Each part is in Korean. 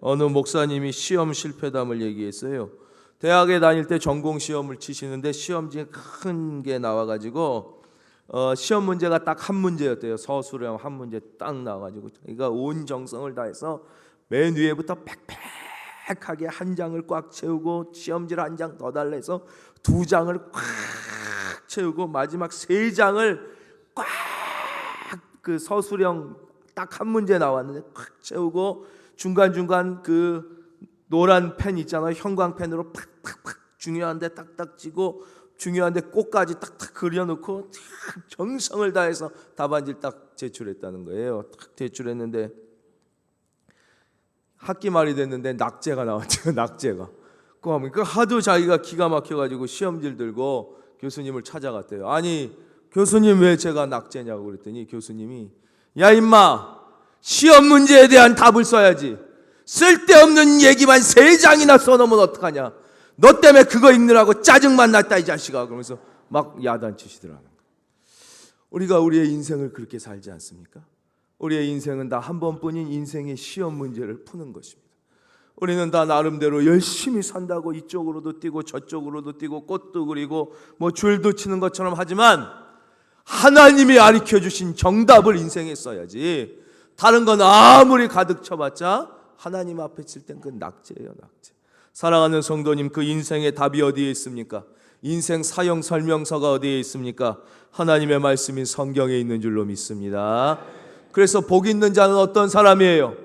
어느 목사님이 시험 실패담을 얘기했어요. 대학에 다닐 때 전공 시험을 치시는데 시험지에 큰 게 나와가지고 시험 문제가 딱 한 문제였대요. 서술형 한 문제 딱 나와가지고 그러니까 온 정성을 다해서 맨 위에부터 빽빽하게 한 장을 꽉 채우고 시험지를 한 장 더 달래서 두 장을 꽉 채우고 마지막 세 장을 꽉 그 서술형 딱 한 문제 나왔는데 꽉 채우고 중간중간 그 노란 펜 있잖아요. 형광펜으로 팍팍팍 중요한데 딱딱 찌고 중요한데 꽃까지 딱딱 그려놓고 정성을 다해서 답안지를 딱 제출했다는 거예요. 딱 제출했는데 학기 말이 됐는데 낙제가 나왔죠. 낙제가. 그 하도 자기가 기가 막혀가지고 시험지를 들고 교수님을 찾아갔대요. 아니 교수님 왜 제가 낙제냐고 그랬더니 교수님이 야 임마 시험 문제에 대한 답을 써야지 쓸데없는 얘기만 세 장이나 써놓으면 어떡하냐 너 때문에 그거 읽느라고 짜증만 났다 이 자식아 그러면서 막 야단치시더라고요. 우리가 우리의 인생을 그렇게 살지 않습니까? 우리의 인생은 다 한 번뿐인 인생의 시험 문제를 푸는 것입니다. 우리는 다 나름대로 열심히 산다고 이쪽으로도 뛰고 저쪽으로도 뛰고 꽃도 그리고 뭐 줄도 치는 것처럼 하지만 하나님이 가르쳐 주신 정답을 인생에 써야지 다른 건 아무리 가득 쳐봤자 하나님 앞에 칠 땐 그 낙제예요. 낙제. 사랑하는 성도님, 그 인생의 답이 어디에 있습니까? 인생 사형 설명서가 어디에 있습니까? 하나님의 말씀인 성경에 있는 줄로 믿습니다. 그래서 복 있는 자는 어떤 사람이에요?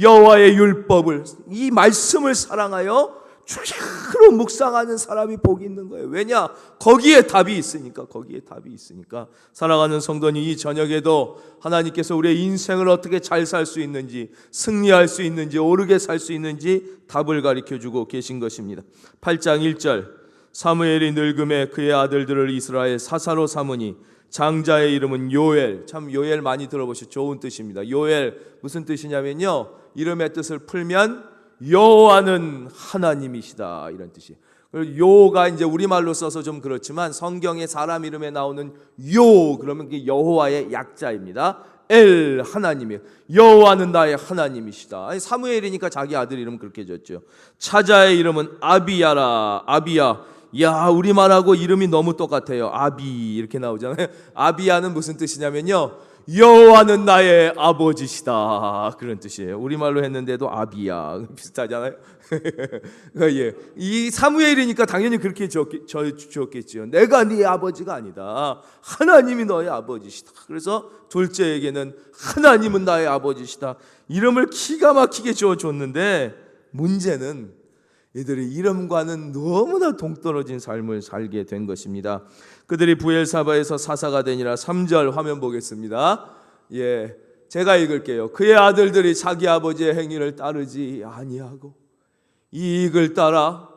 여호와의 율법을 이 말씀을 사랑하여 주야로 묵상하는 사람이 복이 있는 거예요. 왜냐? 거기에 답이 있으니까. 거기에 답이 있으니까. 사랑하는 성도님, 이 저녁에도 하나님께서 우리의 인생을 어떻게 잘 살 수 있는지, 승리할 수 있는지, 오르게 살 수 있는지 답을 가르쳐주고 계신 것입니다. 8장 1절 사무엘이 늙음에 그의 아들들을 이스라엘 사사로 삼으니 장자의 이름은 요엘. 참 요엘 많이 들어보시죠. 좋은 뜻입니다. 요엘 무슨 뜻이냐면요, 이름의 뜻을 풀면 여호와는 하나님이시다 이런 뜻이에요. 그리고 요가 이제 우리말로 써서 좀 그렇지만 성경에 사람 이름에 나오는 요 그러면 그게 여호와의 약자입니다. 엘 하나님이에요. 여호와는 나의 하나님이시다. 아니, 사무엘이니까 자기 아들 이름 그렇게 줬죠. 차자의 이름은 아비야라. 아비야. 야, 우리말하고 이름이 너무 똑같아요. 아비 이렇게 나오잖아요. 아비야는 무슨 뜻이냐면요, 여호와는 나의 아버지시다 그런 뜻이에요. 우리말로 했는데도 아비야 비슷하잖아요. 예. 이 사무엘이니까 당연히 그렇게 지었겠죠. 내가 네 아버지가 아니다. 하나님이 너의 아버지시다. 그래서 둘째에게는 하나님은 나의 아버지시다 이름을 기가 막히게 지어줬는데 문제는 이들의 이름과는 너무나 동떨어진 삶을 살게 된 것입니다. 그들이 부엘사바에서 사사가 되니라. 3절 화면 보겠습니다. 예, 제가 읽을게요. 그의 아들들이 자기 아버지의 행위를 따르지 아니하고 이익을 따라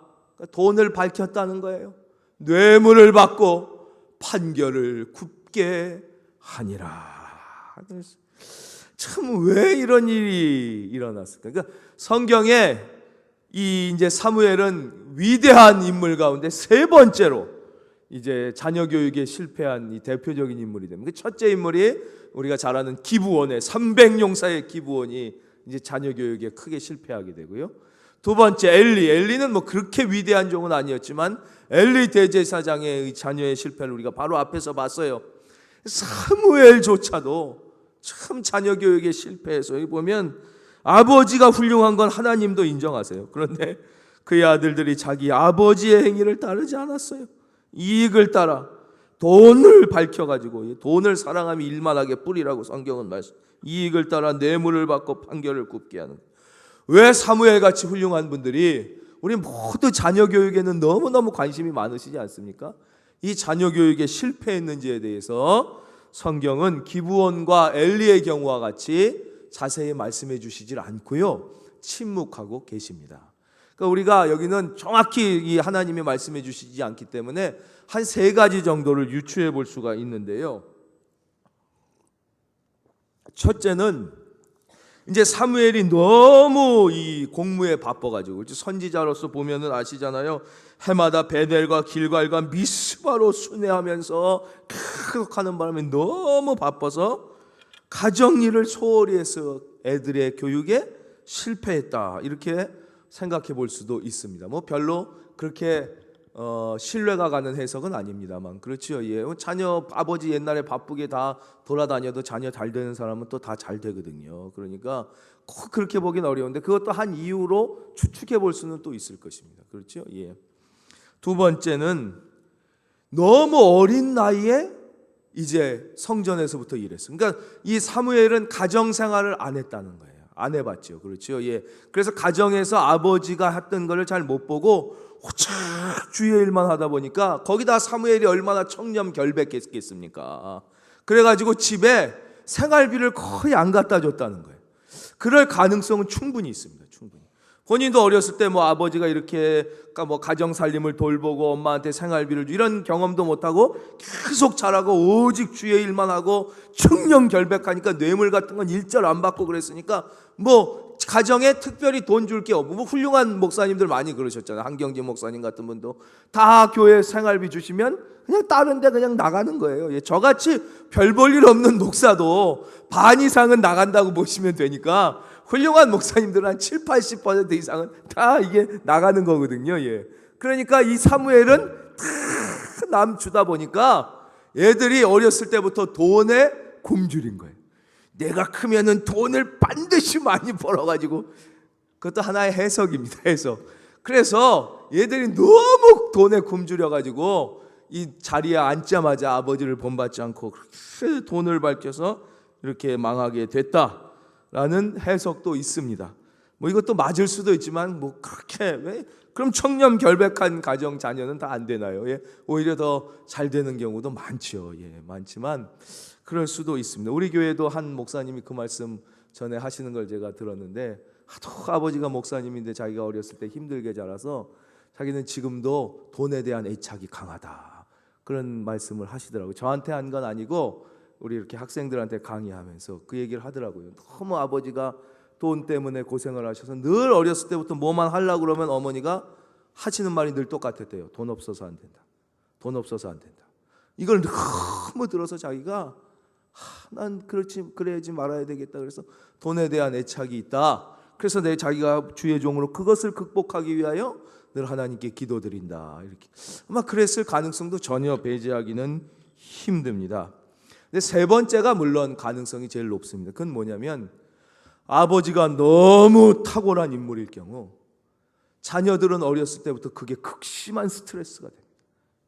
돈을 밝혔다는 거예요. 뇌물을 받고 판결을 굽게 하니라. 참 왜 이런 일이 일어났을까? 그러니까 성경에 이 이제 사무엘은 위대한 인물 가운데 세 번째로 이제 자녀 교육에 실패한 이 대표적인 인물이 됩니다. 첫째 인물이 우리가 잘 아는 기브온의 300용사의 기브온이 이제 자녀 교육에 크게 실패하게 되고요. 두 번째 엘리는 뭐 그렇게 위대한 종은 아니었지만 엘리 대제사장의 자녀의 실패를 우리가 바로 앞에서 봤어요. 사무엘조차도 참 자녀 교육에 실패해서 여기 보면 아버지가 훌륭한 건 하나님도 인정하세요. 그런데 그의 아들들이 자기 아버지의 행위를 따르지 않았어요. 이익을 따라 돈을 밝혀가지고 돈을 사랑하며 일만하게 뿌리라고 성경은 말씀. 이익을 따라 뇌물을 받고 판결을 굽게 하는. 왜 사무엘같이 훌륭한 분들이 우리 모두 자녀 교육에는 너무너무 관심이 많으시지 않습니까? 이 자녀 교육에 실패했는지에 대해서 성경은 기브온과 엘리의 경우와 같이 자세히 말씀해 주시질 않고요, 침묵하고 계십니다. 그러니까 우리가 여기는 정확히 이 하나님이 말씀해 주시지 않기 때문에 한 세 가지 정도를 유추해 볼 수가 있는데요. 첫째는 이제 사무엘이 너무 이 공무에 바빠가지고 선지자로서 보면은 아시잖아요. 해마다 베델과 길갈과 미스바로 순회하면서 계속 하는 바람에 너무 바빠서 가정일을 소홀히 해서 애들의 교육에 실패했다 이렇게 생각해 볼 수도 있습니다. 뭐 별로 그렇게 신뢰가 가는 해석은 아닙니다만 그렇죠. 예, 자녀 아버지 옛날에 바쁘게 다 돌아다녀도 자녀 잘 되는 사람은 또 다 잘 되거든요. 그러니까 꼭 그렇게 보긴 어려운데 그것도 한 이유로 추측해 볼 수는 또 있을 것입니다. 그렇죠. 예. 두 번째는 너무 어린 나이에 이제 성전에서부터 일했어요. 그러니까 이 사무엘은 가정 생활을 안 했다는 거예요. 안 해봤죠. 그렇죠. 예. 그래서 가정에서 아버지가 했던 거를 잘 못 보고 호착 주의 일만 하다 보니까 거기다 사무엘이 얼마나 청렴결백했겠습니까? 그래가지고 집에 생활비를 거의 안 갖다 줬다는 거예요. 그럴 가능성은 충분히 있습니다. 충분히. 본인도 어렸을 때 뭐 아버지가 이렇게 뭐 가정 살림을 돌보고 엄마한테 생활비를 이런 경험도 못하고 계속 자라고 오직 주의 일만 하고 청렴결백하니까 뇌물 같은 건 일절 안 받고 그랬으니까 뭐 가정에 특별히 돈 줄 게 없고 뭐 훌륭한 목사님들 많이 그러셨잖아요. 한경진 목사님 같은 분도 다 교회 생활비 주시면 그냥 다른 데 그냥 나가는 거예요. 예, 저같이 별 볼 일 없는 목사도 반 이상은 나간다고 보시면 되니까 훌륭한 목사님들은 한 7, 80% 이상은 다 이게 나가는 거거든요. 예. 그러니까 이 사무엘은 다 남 주다 보니까 애들이 어렸을 때부터 돈에 굶주린 거예요. 내가 크면은 돈을 반드시 많이 벌어가지고 그것도 하나의 해석입니다. 해석. 그래서 얘들이 너무 돈에 굶주려가지고 이 자리에 앉자마자 아버지를 본받지 않고 그렇게 돈을 밝혀서 이렇게 망하게 됐다라는 해석도 있습니다. 뭐 이것도 맞을 수도 있지만 뭐 그렇게 왜 그럼 청렴결백한 가정 자녀는 다 안 되나요? 예, 오히려 더 잘 되는 경우도 많죠. 예, 많지만 그럴 수도 있습니다. 우리 교회도 한 목사님이 그 말씀 전에 하시는 걸 제가 들었는데 하도 아버지가 목사님인데 자기가 어렸을 때 힘들게 자라서 자기는 지금도 돈에 대한 애착이 강하다 그런 말씀을 하시더라고요. 저한테 한 건 아니고 우리 이렇게 학생들한테 강의하면서 그 얘기를 하더라고요. 너무 아버지가 돈 때문에 고생을 하셔서 늘 어렸을 때부터 뭐만 하려고 그러면 어머니가 하시는 말이 늘 똑같았대요. 돈 없어서 안 된다. 돈 없어서 안 된다. 이걸 너무 들어서 자기가 난 그래야지 말아야 되겠다. 그래서 돈에 대한 애착이 있다. 그래서 자기가 주의 종으로 그것을 극복하기 위하여 늘 하나님께 기도드린다. 이렇게 아마 그랬을 가능성도 전혀 배제하기는 힘듭니다. 근데 세 번째가 물론 가능성이 제일 높습니다. 그건 뭐냐면 아버지가 너무 탁월한 인물일 경우 자녀들은 어렸을 때부터 그게 극심한 스트레스가 됩니다.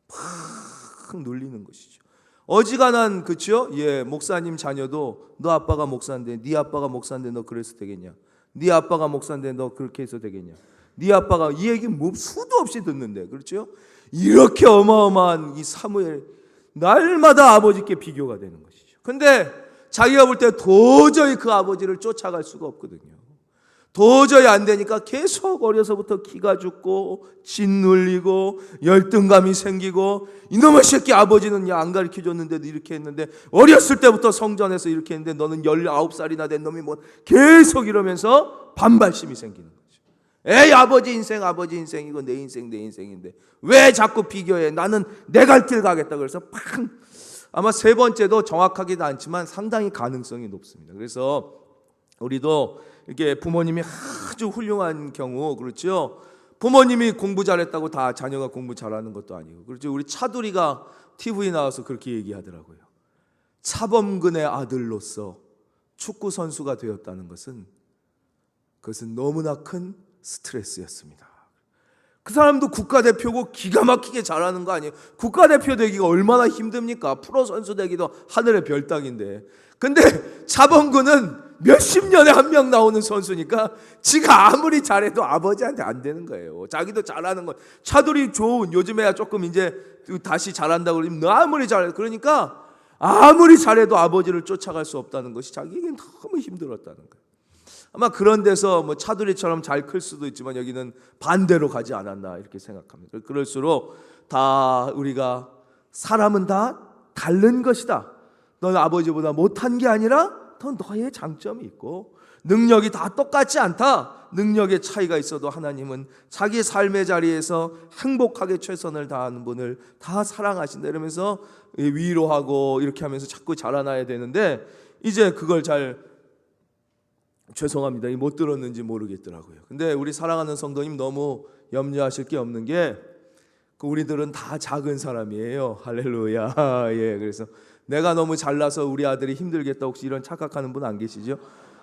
팍 눌리는 것이죠. 어지간한 그렇죠? 예, 목사님 자녀도 너 아빠가 목사인데 네 아빠가 목사인데 너 그래서 되겠냐? 네 아빠가 목사인데 너 그렇게 해서 되겠냐? 네 아빠가 이 얘기 뭐 수도 없이 듣는데 그렇죠? 이렇게 어마어마한 이 사무엘 날마다 아버지께 비교가 되는 것이죠. 근데 자기가 볼 때 도저히 그 아버지를 쫓아갈 수가 없거든요. 도저히 안 되니까 계속 어려서부터 기가 죽고 짓눌리고 열등감이 생기고 이놈의 새끼 아버지는 야 안 가르쳐줬는데도 이렇게 했는데 어렸을 때부터 성전에서 이렇게 했는데 너는 19살이나 된 놈이 뭐 계속 이러면서 반발심이 생기는 거죠. 에이 아버지 인생이고 내 인생인데 왜 자꾸 비교해? 나는 내 갈 길 가겠다. 그래서 팍 아마 세 번째도 정확하지는 않지만 상당히 가능성이 높습니다. 그래서 우리도 이게 부모님이 아주 훌륭한 경우 그렇죠. 부모님이 공부 잘했다고 다 자녀가 공부 잘하는 것도 아니고 그렇죠. 우리 차두리가 TV에 나와서 그렇게 얘기하더라고요. 차범근의 아들로서 축구 선수가 되었다는 것은 그것은 너무나 큰 스트레스였습니다. 그 사람도 국가대표고 기가 막히게 잘하는 거 아니에요. 국가대표 되기가 얼마나 힘듭니까? 프로 선수 되기도 하늘의 별 따기인데. 근데 차범근은 몇십 년에 한 명 나오는 선수니까 지가 아무리 잘해도 아버지한테 안 되는 거예요. 자기도 잘하는 거. 차돌이 좋은 요즘에야 조금 이제 다시 잘한다고 그러면 너 아무리 잘해 그러니까 아무리 잘해도 아버지를 쫓아갈 수 없다는 것이 자기에겐 너무 힘들었다는 거예요. 아마 그런 데서 뭐 차두리처럼 잘 클 수도 있지만 여기는 반대로 가지 않았나 이렇게 생각합니다. 그럴수록 다 우리가 사람은 다 다른 것이다. 너는 아버지보다 못한 게 아니라 더 너의 장점이 있고 능력이 다 똑같지 않다. 능력의 차이가 있어도 하나님은 자기 삶의 자리에서 행복하게 최선을 다하는 분을 다 사랑하신다 이러면서 위로하고 이렇게 하면서 자꾸 자라나야 되는데 이제 그걸 잘 죄송합니다. 못 들었는지 모르겠더라고요. 근데 우리 사랑하는 성도님 너무 염려하실 게 없는 게 우리들은 다 작은 사람이에요. 할렐루야. 예, 그래서 내가 너무 잘나서 우리 아들이 힘들겠다 혹시 이런 착각하는 분 안 계시죠?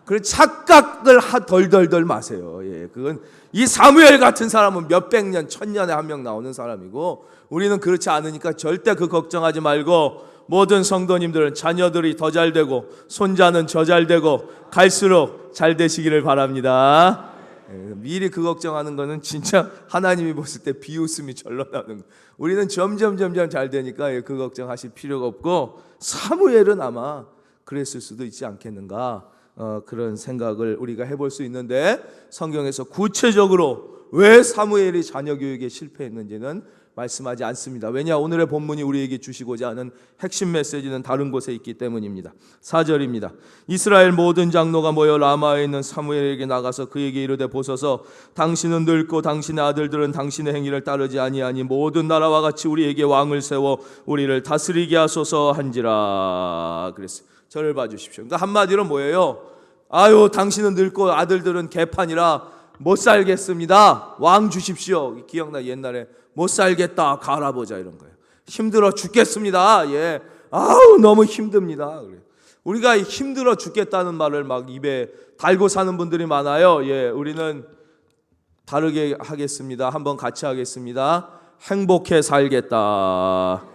그 착각을 덜덜덜 마세요. 예, 그건 이 사무엘 같은 사람은 몇백 년, 천년에 한 명 나오는 사람이고 우리는 그렇지 않으니까 절대 그 걱정하지 말고 모든 성도님들은 자녀들이 더 잘 되고 손자는 저 잘 되고 갈수록 잘 되시기를 바랍니다. 미리 그 걱정하는 거는 진짜 하나님이 보실 때 비웃음이 절로 나는 거. 우리는 점점 잘 되니까 그 걱정하실 필요가 없고 사무엘은 아마 그랬을 수도 있지 않겠는가, 그런 생각을 우리가 해볼 수 있는데 성경에서 구체적으로 왜 사무엘이 자녀 교육에 실패했는지는 말씀하지 않습니다. 왜냐, 오늘의 본문이 우리에게 주시고자 하는 핵심 메시지는 다른 곳에 있기 때문입니다. 4절입니다. 이스라엘 모든 장로가 모여 라마에 있는 사무엘에게 나가서 그에게 이르되 보소서, 당신은 늙고 당신의 아들들은 당신의 행위를 따르지 아니하니 모든 나라와 같이 우리에게 왕을 세워 우리를 다스리게 하소서 한지라. 그랬어요. 저를 봐주십시오. 그러니까 한마디로 뭐예요? 아유, 당신은 늙고 아들들은 개판이라 못 살겠습니다. 왕 주십시오. 기억나, 옛날에 못 살겠다, 갈아보자 이런 거예요. 힘들어 죽겠습니다. 예, 아우 너무 힘듭니다. 우리가 힘들어 죽겠다는 말을 막 입에 달고 사는 분들이 많아요. 예, 우리는 다르게 하겠습니다. 한번 같이 하겠습니다. 행복해 살겠다.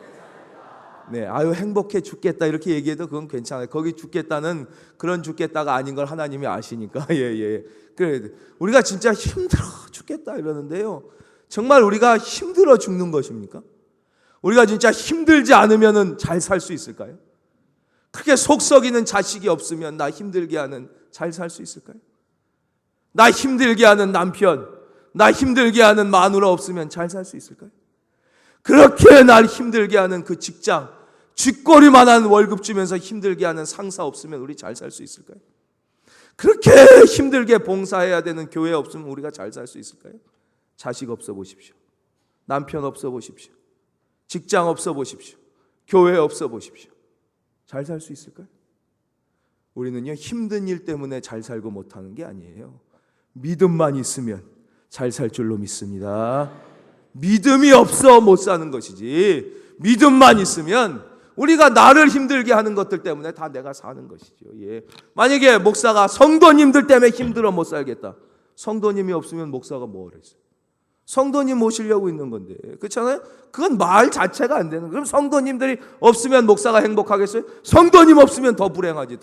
네, 아유 행복해 죽겠다 이렇게 얘기해도 그건 괜찮아요. 거기 죽겠다는 그런 죽겠다가 아닌 걸 하나님이 아시니까. 예. 그래, 우리가 진짜 힘들어 죽겠다 이러는데요, 정말 우리가 힘들어 죽는 것입니까? 우리가 진짜 힘들지 않으면 잘 살 수 있을까요? 크게 속 썩이는 자식이 없으면 나 힘들게 하는 잘 살 수 있을까요? 나 힘들게 하는 남편, 나 힘들게 하는 마누라 없으면 잘 살 수 있을까요? 그렇게 날 힘들게 하는 그 직장, 쥐꼬리만한 월급 주면서 힘들게 하는 상사 없으면 우리 잘 살 수 있을까요? 그렇게 힘들게 봉사해야 되는 교회 없으면 우리가 잘 살 수 있을까요? 자식 없어 보십시오. 남편 없어 보십시오. 직장 없어 보십시오. 교회 없어 보십시오. 잘 살 수 있을까요? 우리는요, 힘든 일 때문에 잘 살고 못하는 게 아니에요. 믿음만 있으면 잘 살 줄로 믿습니다. 믿음이 없어 못 사는 것이지, 믿음만 있으면 우리가 나를 힘들게 하는 것들 때문에 다 내가 사는 것이죠. 예. 만약에 목사가 성도님들 때문에 힘들어 못 살겠다, 성도님이 없으면 목사가 뭘 했어요? 성도님 모시려고 있는 건데, 그렇잖아요? 그건 말 자체가 안 되는. 그럼 성도님들이 없으면 목사가 행복하겠어요? 성도님 없으면 더 불행하지.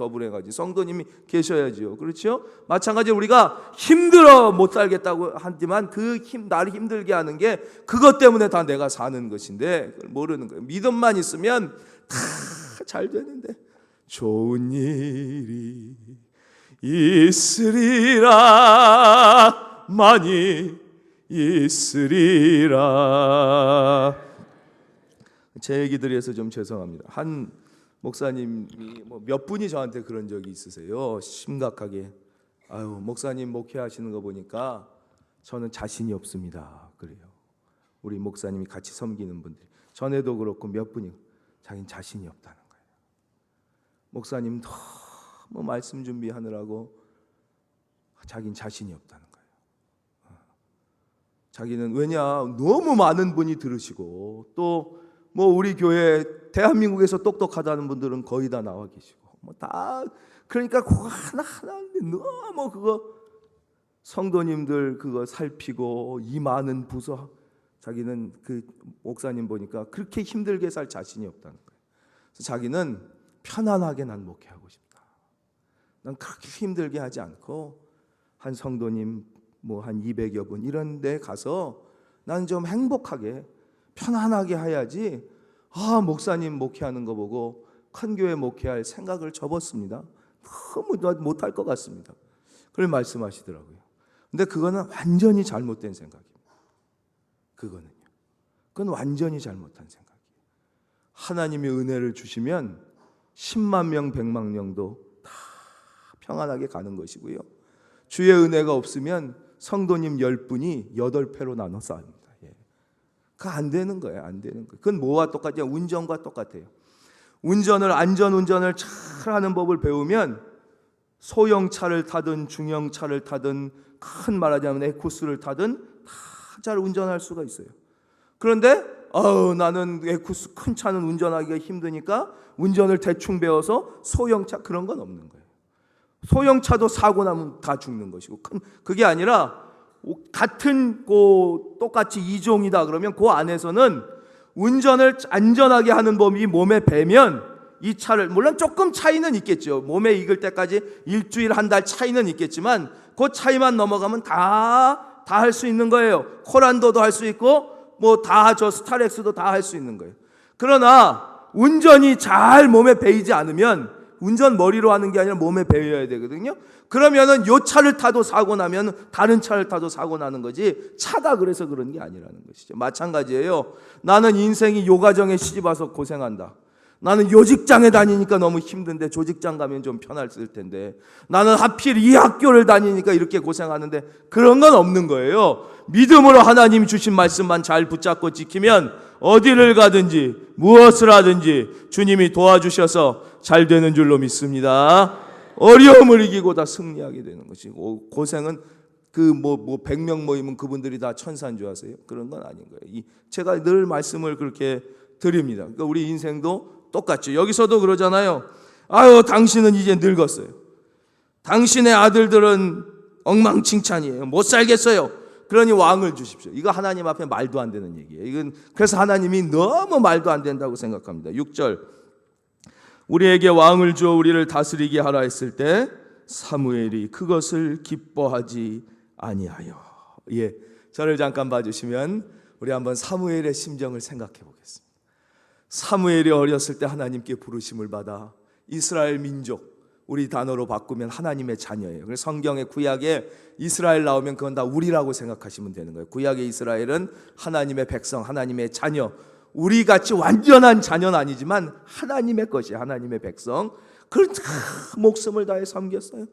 성도님이 계셔야지요. 그렇죠? 마찬가지로 우리가 힘들어 못 살겠다고 하지만 그 나를 힘들게 하는 게 그것 때문에 다 내가 사는 것인데 그걸 모르는 거예요. 믿음만 있으면 다 잘 되는데, 좋은 일이 있으리라, 많이 있으리라. 제 얘기들이 해서 좀 죄송합니다. 한 목사님이 몇 분이 저한테 그런 적이 있으세요. 심각하게, 아유 목사님 목회하시는 거 보니까 저는 자신이 없습니다. 그래요. 우리 목사님이 같이 섬기는 분들이, 전에도 그렇고 몇 분이 자기는 자신이 없다는 거예요. 목사님 너무 말씀 준비하느라고 자기는 자신이 없다는 거예요. 자기는, 왜냐, 너무 많은 분이 들으시고 또 뭐 우리 교회 대한민국에서 똑똑하다는 분들은 거의 다 나와 계시고 뭐 다, 그러니까 그거 하나하나인데 너무 그거 성도님들 그거 살피고 이 많은 부서, 자기는 그 목사님 보니까 그렇게 힘들게 살 자신이 없다는 거예요. 그래서 자기는 편안하게 난 목회하고 싶다. 난 그렇게 힘들게 하지 않고 한 성도님 뭐 한 200여 분 이런 데 가서 난 좀 행복하게 편안하게 해야지, 목사님 목회하는 거 보고 큰 교회 목회할 생각을 접었습니다. 너무 못할 것 같습니다. 그걸 말씀하시더라고요. 근데 그거는 완전히 잘못된 생각입니다. 그건 완전히 잘못한 생각이에요. 하나님의 은혜를 주시면 10만 명, 100만 명도 다 평안하게 가는 것이고요. 주의 은혜가 없으면 성도님 10분이 8패로 나눠서 합니다. 그거 안 되는 거예요. 안 되는 거예요. 그건 뭐와 똑같아요? 운전과 똑같아요. 안전운전을 잘 하는 법을 배우면 소형차를 타든 중형차를 타든 큰 말하자면 에쿠스를 타든 다 잘 운전할 수가 있어요. 그런데 나는 에쿠스 큰 차는 운전하기가 힘드니까 운전을 대충 배워서 소형차, 그런 건 없는 거예요. 소형차도 사고 나면 다 죽는 것이고, 그게 아니라 같은 똑같이 이종이다 그러면 그 안에서는 운전을 안전하게 하는 법이 몸에 배면 이 차를, 물론 조금 차이는 있겠죠. 몸에 익을 때까지 일주일 한 달 차이는 있겠지만 그 차이만 넘어가면 다 할 수 있는 거예요. 코란도도 할 수 있고 저 스타렉스도 다 할 수 있는 거예요. 그러나 운전이 잘 몸에 배이지 않으면, 운전 머리로 하는 게 아니라 몸에 배워야 되거든요. 그러면은 요 차를 타도 사고 나면 다른 차를 타도 사고 나는 거지, 차가 그래서 그런 게 아니라는 것이죠. 마찬가지예요. 나는 인생이 요 가정에 시집 와서 고생한다. 나는 요 직장에 다니니까 너무 힘든데 저 직장 가면 좀 편했을 텐데, 나는 하필 이 학교를 다니니까 이렇게 고생하는데, 그런 건 없는 거예요. 믿음으로 하나님 주신 말씀만 잘 붙잡고 지키면 어디를 가든지 무엇을 하든지 주님이 도와주셔서 잘 되는 줄로 믿습니다. 어려움을 이기고 다 승리하게 되는 것이고, 고생은 100명 모이면 그분들이 다 천사인 줄 아세요? 그런 건 아닌 거예요. 제가 늘 말씀을 그렇게 드립니다. 그러니까 우리 인생도 똑같죠. 여기서도 그러잖아요. 당신은 이제 늙었어요. 당신의 아들들은 엉망진창이에요. 못 살겠어요. 그러니 왕을 주십시오. 이거 하나님 앞에 말도 안 되는 얘기예요. 이건 그래서 하나님이 너무 말도 안 된다고 생각합니다. 6절, 우리에게 왕을 주어 우리를 다스리게 하라 했을 때 사무엘이 그것을 기뻐하지 아니하여. 저를 잠깐 봐주시면 우리 한번 사무엘의 심정을 생각해 보겠습니다. 사무엘이 어렸을 때 하나님께 부르심을 받아 이스라엘 민족, 우리 단어로 바꾸면 하나님의 자녀예요. 그래서 성경의 구약에 이스라엘 나오면 그건 다 우리라고 생각하시면 되는 거예요. 구약의 이스라엘은 하나님의 백성, 하나님의 자녀, 우리같이 완전한 자녀는 아니지만 하나님의 것이, 하나님의 백성. 그렇게 목숨을 다해 섬겼어요.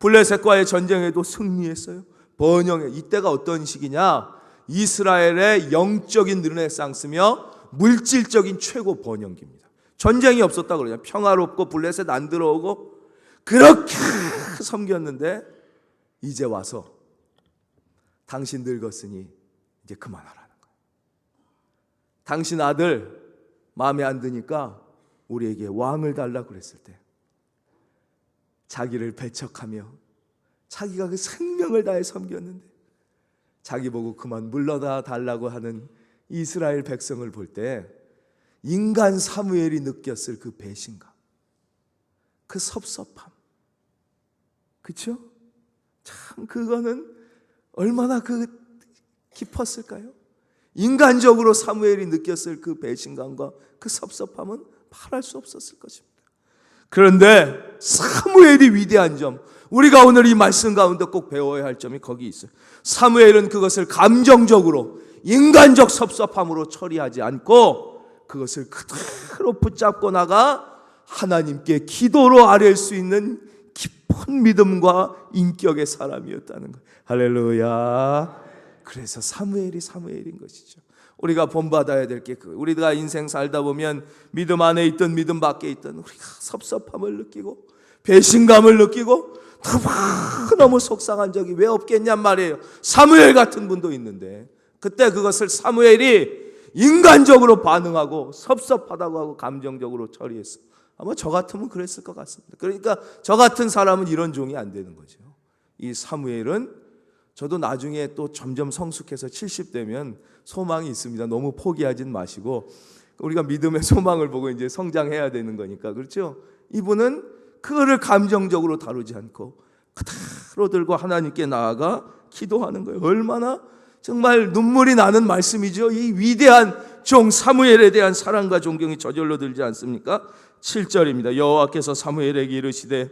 블레셋과의 전쟁에도 승리했어요. 번영해. 이때가 어떤 시기냐? 이스라엘의 영적인 르네상스며 물질적인 최고 번영기입니다. 전쟁이 없었다 그러냐? 평화롭고 블레셋 안 들어오고 그렇게 섬겼는데 이제 와서 당신 늙었으니 이제 그만하라는 거예요. 당신 아들 마음에 안 드니까 우리에게 왕을 달라고 그랬을 때 자기를 배척하며 자기가 그 생명을 다해 섬겼는데 자기 보고 그만 물러다 달라고 하는 이스라엘 백성을 볼 때 인간 사무엘이 느꼈을 그 배신감, 그 섭섭함, 그렇죠? 참 그거는 얼마나 깊었을까요? 인간적으로 사무엘이 느꼈을 그 배신감과 그 섭섭함은 말할 수 없었을 것입니다. 그런데 사무엘이 위대한 점, 우리가 오늘 이 말씀 가운데 꼭 배워야 할 점이 거기 있어요. 사무엘은 그것을 감정적으로 인간적 섭섭함으로 처리하지 않고 그것을 그대로 붙잡고 나가 하나님께 기도로 아뢰 수 있는 깊은 믿음과 인격의 사람이었다는 거예요. 할렐루야. 그래서 사무엘인 것이죠. 우리가 본받아야 될 게 우리가 인생 살다 보면 믿음 안에 있든 믿음 밖에 있든 우리가 섭섭함을 느끼고 배신감을 느끼고 너무 속상한 적이 왜 없겠냔 말이에요. 사무엘 같은 분도 있는데 그때 그것을 사무엘이 인간적으로 반응하고 섭섭하다고 하고 감정적으로 처리했어. 아마 저 같으면 그랬을 것 같습니다. 그러니까 저 같은 사람은 이런 종이 안 되는 거죠. 이 사무엘은 저도 나중에 또 점점 성숙해서 70대면 소망이 있습니다. 너무 포기하진 마시고 우리가 믿음의 소망을 보고 이제 성장해야 되는 거니까, 그렇죠? 이분은 그거를 감정적으로 다루지 않고 그대로 들고 하나님께 나아가 기도하는 거예요. 얼마나 정말 눈물이 나는 말씀이죠. 이 위대한 종 사무엘에 대한 사랑과 존경이 저절로 들지 않습니까? 7절입니다. 여호와께서 사무엘에게 이르시되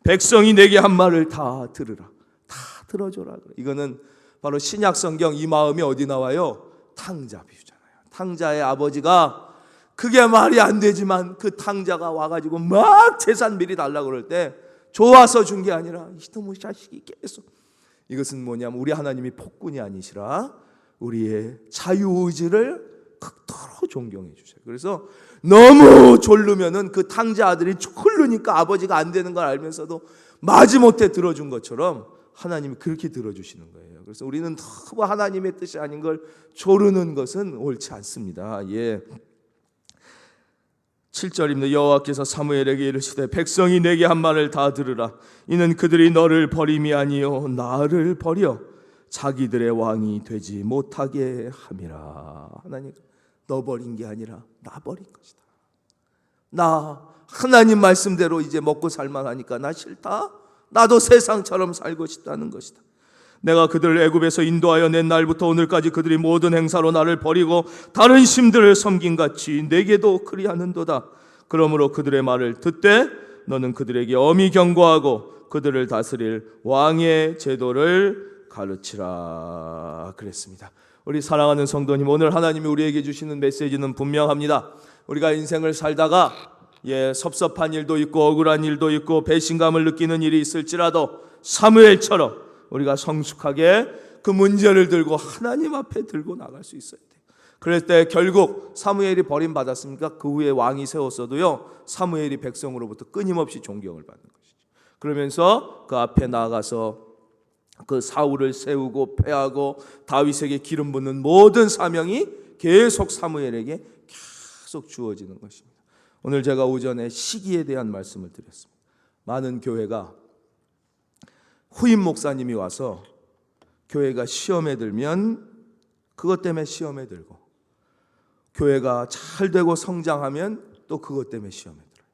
백성이 내게 한 말을 다 들으라. 다 들어줘라. 이거는 바로 신약 성경 이 마음이 어디 나와요? 탕자 비유잖아요. 탕자의 아버지가 그게 말이 안 되지만 그 탕자가 와가지고 막 재산 미리 달라고 그럴 때 좋아서 준 게 아니라 이놈의 자식이 계속, 이것은 뭐냐면 우리 하나님이 폭군이 아니시라 우리의 자유의지를 극도로 존경해 주셔요. 그래서 너무 졸르면은 그 탕자 아들이 졸르니까 아버지가 안 되는 걸 알면서도 마지못해 들어준 것처럼 하나님이 그렇게 들어주시는 거예요. 그래서 우리는 너무 하나님의 뜻이 아닌 걸 조르는 것은 옳지 않습니다. 예. 7절입니다. 여호와께서 사무엘에게 이르시되 백성이 내게 한 말을 다 들으라. 이는 그들이 너를 버림이 아니요 나를 버려 자기들의 왕이 되지 못하게 함이라. 하나님, 너 버린 게 아니라 나 버린 것이다. 나 하나님 말씀대로 이제 먹고 살만하니까 나 싫다. 나도 세상처럼 살고 싶다는 것이다. 내가 그들을 애굽에서 인도하여 낸 날부터 오늘까지 그들이 모든 행사로 나를 버리고 다른 신들을 섬긴 같이 내게도 그리하는도다. 그러므로 그들의 말을 듣되 너는 그들에게 엄히 경고하고 그들을 다스릴 왕의 제도를 가르치라 그랬습니다. 우리 사랑하는 성도님, 오늘 하나님이 우리에게 주시는 메시지는 분명합니다. 우리가 인생을 살다가 섭섭한 일도 있고 억울한 일도 있고 배신감을 느끼는 일이 있을지라도 사무엘처럼 우리가 성숙하게 그 문제를 들고 하나님 앞에 들고 나갈 수 있어야 돼요. 그럴 때 결국 사무엘이 버림받았습니까? 그 후에 왕이 세웠어도요, 사무엘이 백성으로부터 끊임없이 존경을 받는 것이죠. 그러면서 그 앞에 나아가서 그 사울을 세우고 패하고 다윗에게 기름 붓는 모든 사명이 계속 사무엘에게 계속 주어지는 것입니다. 오늘 제가 오전에 시기에 대한 말씀을 드렸습니다. 많은 교회가 후임 목사님이 와서 교회가 시험에 들면 그것 때문에 시험에 들고, 교회가 잘 되고 성장하면 또 그것 때문에 시험에 들어요.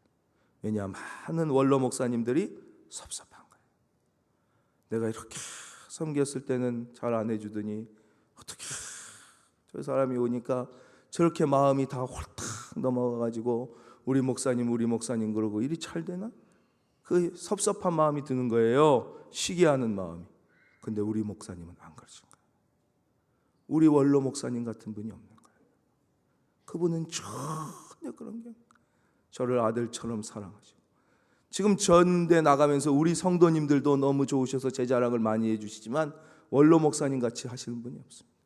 왜냐, 많은 원로 목사님들이 섭섭한 거예요. 내가 이렇게 섬겼을 때는 잘 안 해주더니 어떻게 저 사람이 오니까 저렇게 마음이 다 홀딱 넘어가가지고 우리 목사님 그러고 일이 잘 되나? 그 섭섭한 마음이 드는 거예요. 시기하는 마음이. 근데 우리 목사님은 안 그러신 거예요. 우리 원로 목사님 같은 분이 없는 거예요. 그분은 전혀 그런 게, 저를 아들처럼 사랑하시고, 지금 전대 나가면서 우리 성도님들도 너무 좋으셔서 제 자랑을 많이 해주시지만 원로 목사님 같이 하시는 분이 없습니다.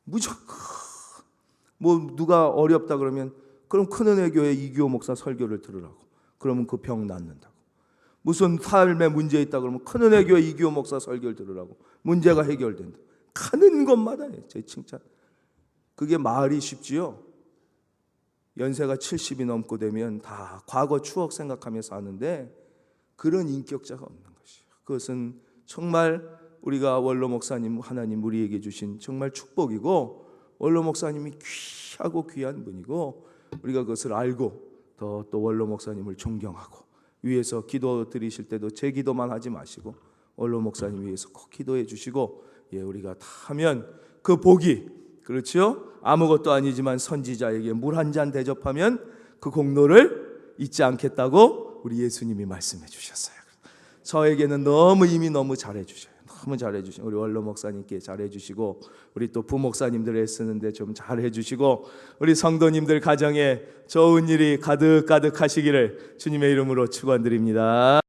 무조건 뭐 누가 어렵다 그러면 그럼 큰은혜 교회 이규호 목사 설교를 들으라고. 그러면 그 병 낫는다고. 무슨 삶에 문제 있다 그러면 큰은혜 교회 이규호 목사 설교를 들으라고. 문제가 해결된다. 가는 것마다 제 칭찬. 그게 말이 쉽지요. 연세가 70이 넘고 되면 다 과거 추억 생각하며 사는데 그런 인격자가 없는 것이에요. 그것은 정말 우리가 원로 목사님, 하나님 우리에게 주신 정말 축복이고, 원로 목사님이 귀하고 귀한 분이고, 우리가 그것을 알고 또 원로 목사님을 존경하고, 위에서 기도 드리실 때도 제 기도만 하지 마시고 원로 목사님 위해서 꼭 기도해 주시고, 우리가 다 하면 그 복이, 그렇죠? 아무것도 아니지만 선지자에게 물 한 잔 대접하면 그 공로를 잊지 않겠다고 우리 예수님이 말씀해 주셨어요. 저에게는 이미 너무 잘해 주셔요. 너무 잘해 주시고, 우리 원로 목사님께 잘해 주시고, 우리 또 부목사님들 애쓰는데 좀 잘해 주시고, 우리 성도님들 가정에 좋은 일이 가득 하시기를 주님의 이름으로 축원드립니다.